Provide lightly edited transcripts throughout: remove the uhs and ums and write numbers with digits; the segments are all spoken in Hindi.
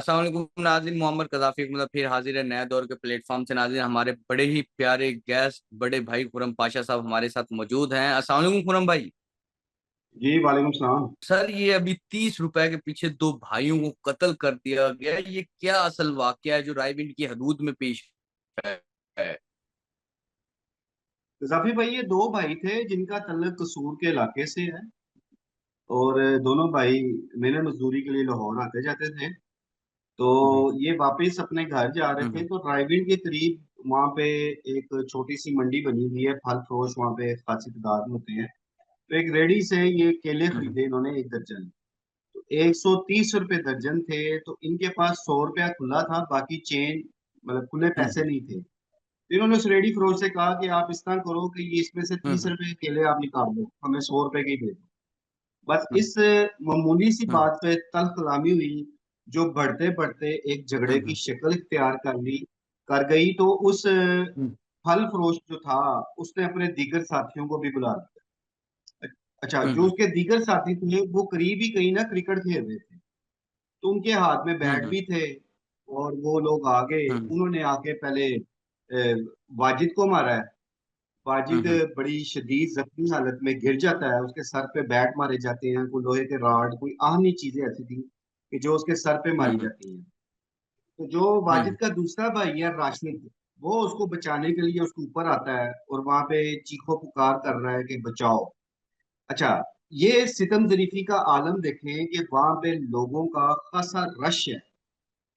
अस्सलाम वालेकुम नाज़रीन, मोहम्मद कज़ाफ़ी मतलब फिर हाजिर है नया दौर के प्लेटफॉर्म से। नाज़रीन, हमारे बड़े ही प्यारे गेस्ट बड़े भाई खुरम पाशा साहब हमारे साथ मौजूद हैं। अस्सलाम वालेकुम खुरम भाई। जी वालेकुम सलाम। सर, ये अभी 30 रुपए के पीछे दो भाइयों को कत्ल कर दिया गया, ये क्या असल वाकया है जो रायविंड की हदूद में पेश है? गजाफी भाई, ये दो भाई थे जिनका तल्लुक कसूर के इलाके से है। और दोनों भाई मेहनत मजदूरी के लिए लाहौर आते जाते थे। तो हम्म। ये वापस अपने घर जा रहे थे, हम्म। तो रायविंड के करीब वहाँ पे एक छोटी सी मंडी बनी हुई है। फल फरोश वहाँ पे खासी तादाद में होते हैं। तो एक रेडी से ये केले हम्म। खरीदे इन्होंने, एक दर्जन। तो 130 रुपये दर्जन थे। तो इनके पास 100 रुपया खुला था, बाकी चेंज मतलब खुले पैसे हम्म। नहीं थे। तो इन्होंने उस रेडी फरोश से कहा कि आप इस तरह करो कि ये इसमें से तीस हम्म। रुपए के केले आप निकाल दो, हमें 100 रुपए के ही दे दो। बस हम्म। इस मामूली सी हम्म। बात पे तल्ख कलामी हुई, जो बढ़ते बढ़ते एक झगड़े की हम्म। शक्ल इख्तियार कर गई। तो उस हम्म। फल फरोश जो था, उसने अपने दीगर साथियों को भी बुला लिया। अच्छा, जो हम्म। उसके दीगर साथी थे वो करीब ही कहीं ना क्रिकेट खेल रहे थे। तो उनके हाथ में बैट हम्म। भी थे। और वो लोग आगे, हम्म। उन्होंने आके पहले वाजिद को मारा है। वाजिद हम्म। बड़ी शदीद जख्मी हालत में गिर जाता है। उसके सर पे बैट मारे जाते हैं, कोई लोहे के राड, कोई आहनी चीजें ऐसी थी कि जो उसके सर पे मारी हम्म। जाती हैं। तो जो वाजिद हम्म। का दूसरा भाई है राशिद, वो उसको बचाने के लिए उसके ऊपर आता है और वहां पे चीखो पुकार कर रहा है कि बचाओ। अच्छा, ये सितम जरीफी का आलम देखें कि वहां पे लोगों का खासा रश है।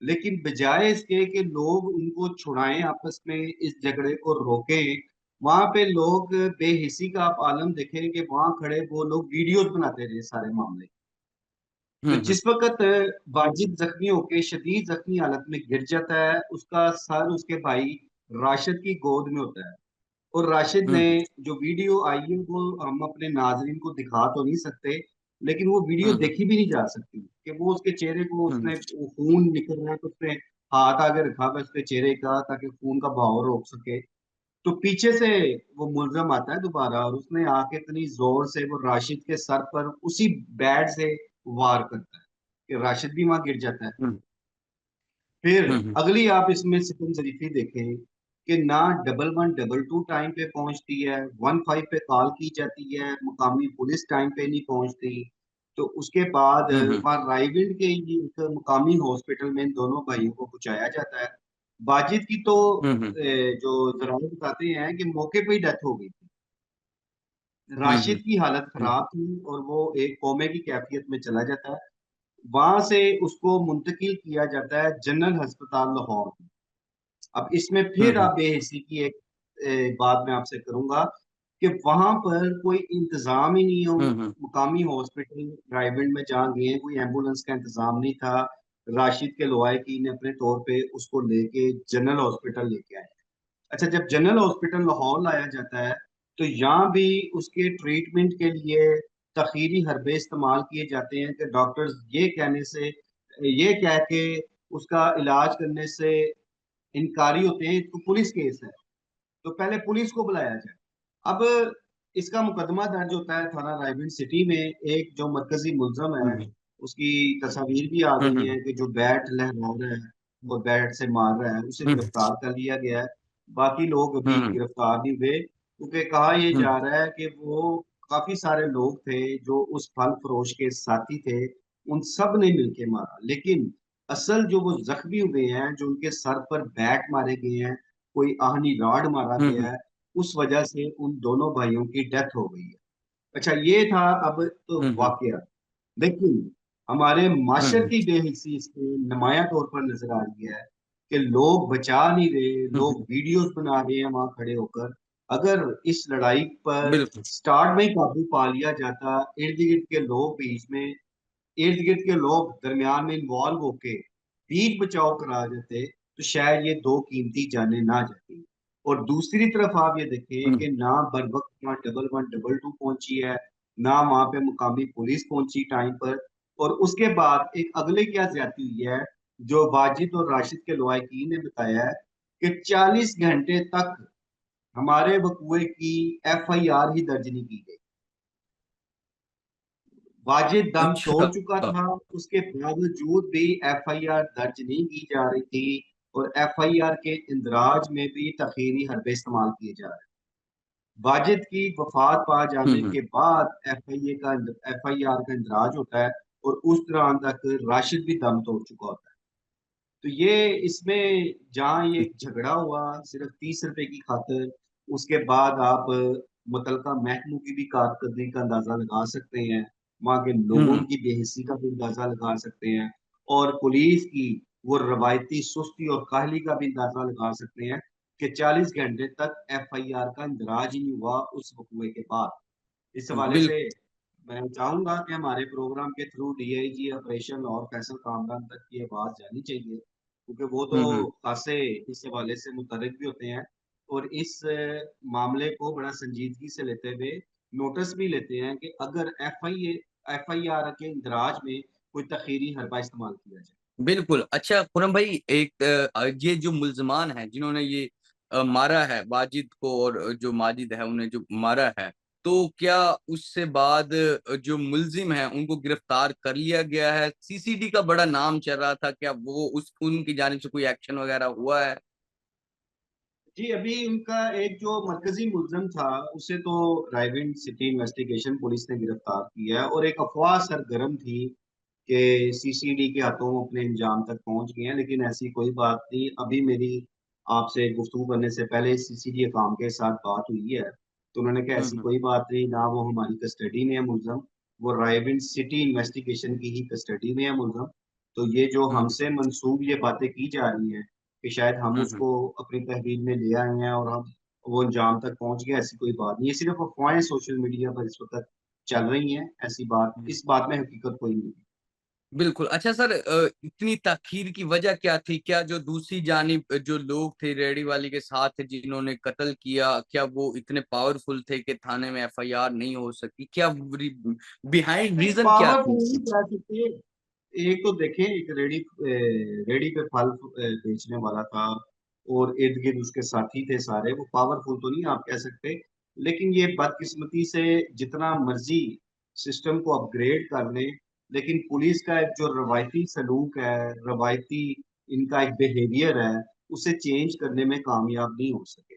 लेकिन बजाय इसके कि लोग उनको छुड़ाएं, आपस में इस झगड़े को रोकें, वहां पे लोग बेहिसी का आप आलम देखें कि वहां खड़े वो लोग वीडियोस बनाते रहे सारे मामले। तो हम्म। जिस वक्त वाजिद जख्मी होके शदीद जख्मी हालत में गिर जाता है, उसका सर उसके भाई राशिद की गोद में होता है। और राशिद ने, हम्म। जो वीडियो आई है वो हम अपने नाजरीन को दिखा तो नहीं सकते, लेकिन वो वीडियो हम्म। देखी भी नहीं जा सकती कि वो उसके चेहरे को, हम्म। उसने वो खून निकल रहा है तो उसने हाथ आगे रखा हुआ है उसके चेहरे का ताकि खून का बहाव रोक सके। तो पीछे से वो मुलजम आता है दोबारा, और उसने आके इतनी जोर से वो राशिद के सर पर उसी बैट से वार करता है कि राशिद भी वहां गिर जाता है। हम्म। फिर हम्म। अगली आप इसमें सितम जरीफी देखें कि ना 1112 टाइम पे पहुंचती है, 15 पे कॉल की जाती है, मुकामी पुलिस टाइम पे नहीं पहुंचती। तो उसके बाद हम्म। वहाँ रायविंड के ही एक मुकामी हॉस्पिटल में इन दोनों भाइयों को पहुंचाया जाता है। बाजिद की तो हम्म। जो जराये बताते हैं कि मौके पे ही डेथ हो गई थी। हम्म। राशिद की हालत खराब थी और वो एक कोमे की कैफियत में चला जाता है। वहां से उसको मुंतकिल किया जाता है जनरल अस्पताल लाहौर। अब इसमें फिर हम्म। आप बेहिसी की एक बात मैं आपसे करूंगा कि वहां पर कोई इंतजाम ही नहीं हो। हम्म। मुकामी हॉस्पिटल रायविंड में जहाँ गए हैं, कोई एम्बुलेंस का इंतजाम नहीं था। राशिद के लवाहकी ने अपने तौर पे उसको लेके जनरल हॉस्पिटल लेके आए। अच्छा, जब जनरल हॉस्पिटल लाहौर लाया जाता है, तो यहाँ भी उसके ट्रीटमेंट के लिए तखीरी हरबे इस्तेमाल किए जाते हैं कि डॉक्टर्स ये कहने से, ये कह के उसका इलाज करने से इनकारी होते हैं, तो पुलिस केस है, तो पहले पुलिस को बुलाया जाए। अब इसका मुकदमा दर्ज होता है थाना रायविंड सिटी में। एक जो मरकजी मुलजम है, हम्म। उसकी तस्वीर भी आ गई हम्म। है कि जो बैट लहरा रहा है और बैट से मार रहा है, उसे हम्म। गिरफ्तार कर लिया गया है। बाकी लोग अभी हम्म। गिरफ्तार नहीं हुए, क्योंकि कहा यह हम्म। जा रहा है कि वो काफी सारे लोग थे जो उस फल फरोश के साथी थे, उन सब ने मिलके मारा। लेकिन असल जो वो जख्मी हुए हैं, जो उनके सर पर बैट मारे गए हैं, कोई आहनी राड मारा गया हम्म। है, उस वजह से उन दोनों भाइयों की डेथ हो गई है। अच्छा, ये था अब तो हम्म। वाकया। लेकिन हमारे माशर हम्म। की बेहिसी इसमें नुमाया तौर पर नजर आ रही है कि लोग बचा नहीं रहे, लोग हम्म। वीडियोस बना रहे हैं वहां खड़े होकर। अगर इस लड़ाई पर बिल्कुल। स्टार्ट में ही काबू पा लिया जाता, इर्द गिर्द के लोग बीच में, इर्द गिर्द के लोग दरमियान में इन्वॉल्व होके बीच बचाव करा देते, तो शायद ये दो कीमती जानें ना जाती। और दूसरी तरफ आप ये देखें हम्म। कि ना बर वक्त वहाँ 1112 पहुंची है, ना वहां पे मुकामी पुलिस पहुंची टाइम पर। और उसके बाद एक अगले क्या ज्यादती हुई है, जो वाजिद और राशिद के लवाहकीन ने बताया है कि 40 घंटे तक हमारे वकुए की FIR ही दर्ज नहीं की गई। वाजिद दम तोड़ अच्छा। चुका था, उसके बावजूद भी एफआईआर दर्ज नहीं की जा रही थी, और एफआईआर के इंदराज में भी तखीरी हरबे इस्तेमाल किए जा रहे हैं। वाजिद की वफात पा जाने हम्म। के बाद एफआईआर का इंदराज होता है, और उस दौरान तक राशिद भी दम तोड़ चुका होता है। तो ये इसमें जहाँ ये झगड़ा हुआ सिर्फ 30 रुपए की खातिर, उसके बाद आप मुतलका महकमों की भी कारकर्दगी का अंदाजा लगा सकते हैं, वहाँ के लोगों हम्म। की बेहिसी का भी अंदाजा लगा सकते हैं, और पुलिस की वो रवायती सुस्ती और काहली का भी अंदाजा लगा सकते हैं कि 40 घंटे तक एफआईआर का इंदराज ही नहीं हुआ उस वकूए के बाद। इस हवाले बिल्कुल। से मैं चाहूंगा कि हमारे प्रोग्राम के थ्रू डीआईजी ऑपरेशन और फैसल कामरान तक ये बात जानी चाहिए, क्योंकि वो तो हम्म। खासे इस हवाले से मुतरक भी होते हैं, और इस मामले को बड़ा संजीदगी से लेते हुए नोटिस भी लेते हैं कि अगर एफआईआर के इंदराज में कोई तखीरी हरबा इस्तेमाल किया जाए। बिल्कुल। अच्छा खुरम भाई, एक ये जो मुल्जमान है जिन्होंने ये मारा है वाजिद को, और जो माजिद है उन्हें जो मारा है, तो क्या उससे बाद जो मुल्जिम है उनको गिरफ्तार कर लिया गया है? सीसीडी का बड़ा नाम चल रहा था, क्या वो उस उनकी जानिब से कोई एक्शन वगैरह हुआ है? जी, अभी उनका एक जो मरकजी मुलजम था उसे तो रायविंड सिटी इन्वेस्टिगेशन पुलिस ने गिरफ्तार किया है, और एक अफवाह सरगर्म थी कि सीसीडी के हाथों अपने इंजाम तक पहुंच गए हैं, लेकिन ऐसी कोई बात नहीं। अभी मेरी आपसे गुफ्तगू करने से पहले सीसीडी काम के साथ बात हुई है, तो उन्होंने कहा ऐसी हम्म। कोई बात नहीं, ना वो हमारी कस्टडी में है मुलजम, वो रायविंड सिटी इन्वेस्टिगेशन की ही कस्टडी में है मुलजम। तो ये जो हम्म। हमसे मंसूब ये बातें की जा रही हैं कि शायद हम हम्म। उसको अपनी तहवील में ले आए हैं और हम वो अंजाम तक पहुंच गए, ऐसी कोई बात नहीं। ये सिर्फ अफवाहें सोशल मीडिया पर इस वक्त चल रही हैं, ऐसी बात, हम्म। इस बात में हकीकत कोई नहीं है। बिल्कुल। अच्छा सर, इतनी ताखीर की वजह क्या थी? क्या जो दूसरी जानिब जो लोग थे रेडी वाली के साथ जिन्होंने कत्ल किया, क्या वो इतने पावरफुल थे कि थाने में एफआईआर नहीं हो सकी? क्या बिहाइंड रीजन क्या थी पावरफुल नहीं इसकी? कह सकते। एक तो देखें, एक रेडी पे फल बेचने वाला था, और इर्द गिर्द उसके साथी थे सारे, वो पावरफुल तो नहीं आप कह सकते। लेकिन ये बदकिस्मती से जितना मर्जी सिस्टम को अपग्रेड कर लें, लेकिन पुलिस का एक जो रवायती सलूक है, रवायती इनका एक बिहेवियर है, उसे चेंज करने में कामयाब नहीं हो सके।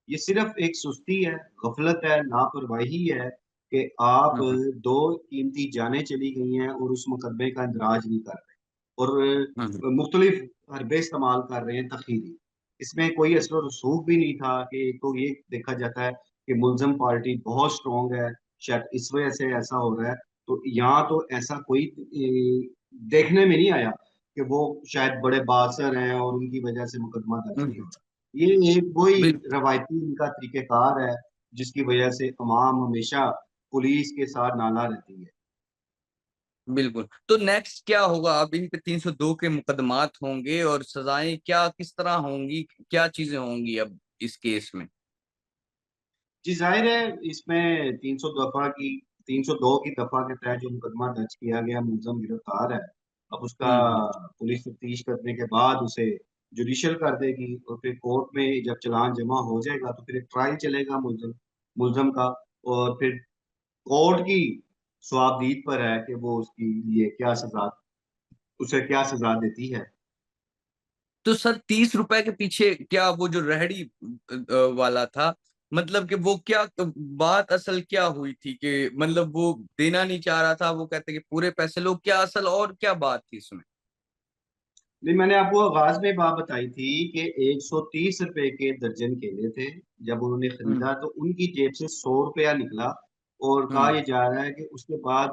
ये सिर्फ एक सुस्ती है, गफलत है, लापरवाही है कि आप हम्म। दो कीमती जानें चली गई हैं और उस मुकदमे का इंदराज नहीं कर रहे, हम्म। और मुख्तलिफ हरबे इस्तेमाल कर रहे हैं तखीरी। इसमें कोई असर और रसूख भी नहीं था कि एक तो ये देखा जाता है कि मुलजम पार्टी बहुत स्ट्रांग है, शायद इस वजह से ऐसा हो रहा है। तो यहाँ तो ऐसा कोई देखने में नहीं आया कि वो शायद बड़े बासर हैं और उनकी वजह से मुकदमा दर्ज नहीं हम्म। हो रहा। ये एक वही बिल्कुल। रवायती इनका तरीकेकार है, जिसकी वजह से अवाम हमेशा पुलिस के साथ नाला रहती है। बिल्कुल। तो नेक्स्ट क्या होगा? अब इन पे 302 के मुकदमात होंगे और सजाएं क्या किस तरह होंगी? क्या चीजें होंगी अब इस केस में? जी, जाहिर है इसमें 302 की दफा के तहत जो मुकदमा दर्ज किया गया, मुलजम गिरफ्तार है। अब उसका हम्म। पुलिस तफ्तीश करने के बाद उसे जुडिशल कर देगी, और फिर कोर्ट में जब चालान जमा हो जाएगा तो फिर एक ट्रायल चलेगा मुलजम मुलजम का, और फिर कोर्ट की स्वाबदीद पर है कि वो उसकी लिए क्या सजा, उसे क्या सजा देती है। तो सर 30 रुपए के पीछे क्या वो जो रेहड़ी वाला था, मतलब कि वो क्या बात असल क्या हुई थी कि मतलब वो देना नहीं चाह रहा था, वो कहते कि पूरे पैसे लो, क्या असल और क्या बात थी इसमें? नहीं, मैंने आपको आगाज में बात बताई थी कि 130 रुपए के दर्जन केले थे। जब उन्होंने हम्म। खरीदा तो उनकी जेब से 100 रुपया निकला, और कहा हम्म। यह जा रहा है कि उसके बाद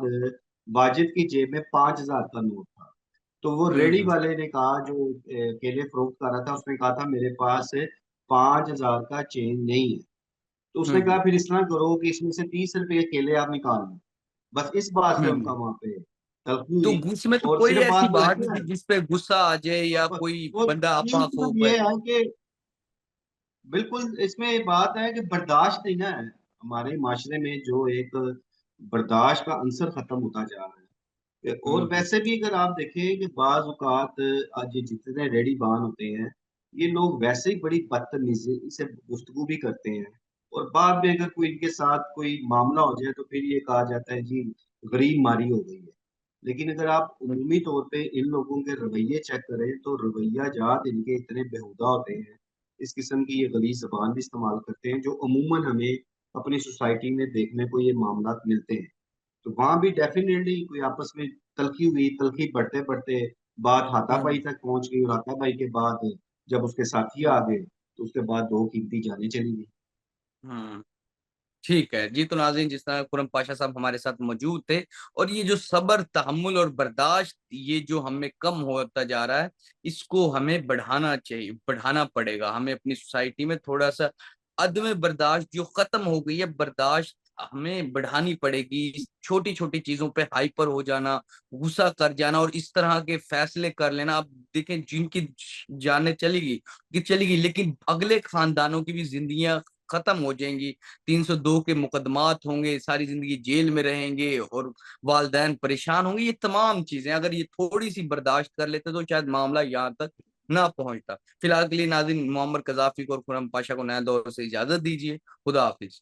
वाजिद की जेब में 5,000 का नोट था। तो वो रेडी हम्म। वाले ने कहा, जो केले फरोख्त कर रहा था, उसने कहा था मेरे पास 5,000 का चेंज नहीं है। तो उसने हम्म। कहा फिर इस तरह करो कि इसमें से 30 रुपए केले आप निकाल लो। बस इस बात से उनका हम्म। वहां पे तलखी तो हुई, उसमें तो और कोई सिर्फ ऐसी बात बात नहीं तलखी थी है। जिस पे गुस्सा आ जाए या कोई वो बंदा आपा चीज हो सिर्फ ये पाए। है कि बिल्कुल इसमें बात है कि बर्दाश्त नहीं ना है, हमारे माशरे में जो एक बर्दाश्त का अंसर खत्म होता जा रहा है। और हम्म। वैसे भी अगर आप देखें कि बाज औकात आज ये जितने रेडी बान होते हैं, ये लोग वैसे ही बड़ी बदतमीजी से गुफ्तगू भी करते हैं, और बाद में अगर कोई इनके साथ कोई मामला हो जाए तो फिर ये कहा जाता है जी गरीब मारी हो गई है। लेकिन अगर आप उमूमी तौर पे इन लोगों के रवैये चेक करें तो रवैया जात इनके इतने बेहुदा होते हैं, इस किस्म की ये गलीज़ ज़बान भी इस्तेमाल करते हैं जो अमूमन हमें अपनी सोसाइटी में देखने को ये मामलात मिलते हैं। तो वहाँ भी डेफ़िनेटली कोई आपस में तल्ख़ी हुई, तल्ख़ी बढ़ते-बढ़ते बात हाथापाई हम्म। तक पहुँच गई और हाथापाई के बाद जब उसके साथी आ हम्म। गए, तो उसके बाद 2 कीमती जानें चली गई। हम्म। ठीक है जी। तो नाज़रीन, जिस तरह खुरम पाशा साहब हमारे साथ मौजूद थे, और ये जो सब्र, तहम्मुल और बर्दाश्त, ये जो हमें कम होता जा रहा है, इसको हमें बढ़ाना चाहिए, बढ़ाना पड़ेगा। हमें अपनी सोसाइटी में थोड़ा सा अदम बर्दाश्त जो खत्म हो गई है, बर्दाश्त हमें बढ़ानी पड़ेगी। छोटी छोटी चीजों पे हाइपर हो जाना, गुस्सा कर जाना और इस तरह के फैसले कर लेना। आप देखें, जिनकी जाने चलेगी कि चलेगी, लेकिन अगले खानदानों की भी जिंदगियां खत्म हो जाएंगी। 302 के मुकदमात होंगे, सारी जिंदगी जेल में रहेंगे और वालदैन परेशान होंगे। ये तमाम चीजें अगर ये थोड़ी सी बर्दाश्त कर लेते तो शायद मामला यहाँ तक ना पहुंचता। फिलहाल के लिए नाज़रीन, मोहम्मद कजाफी को और खुरम पाशा को नया दौर से इजाजत दीजिए। खुदा हाफिज।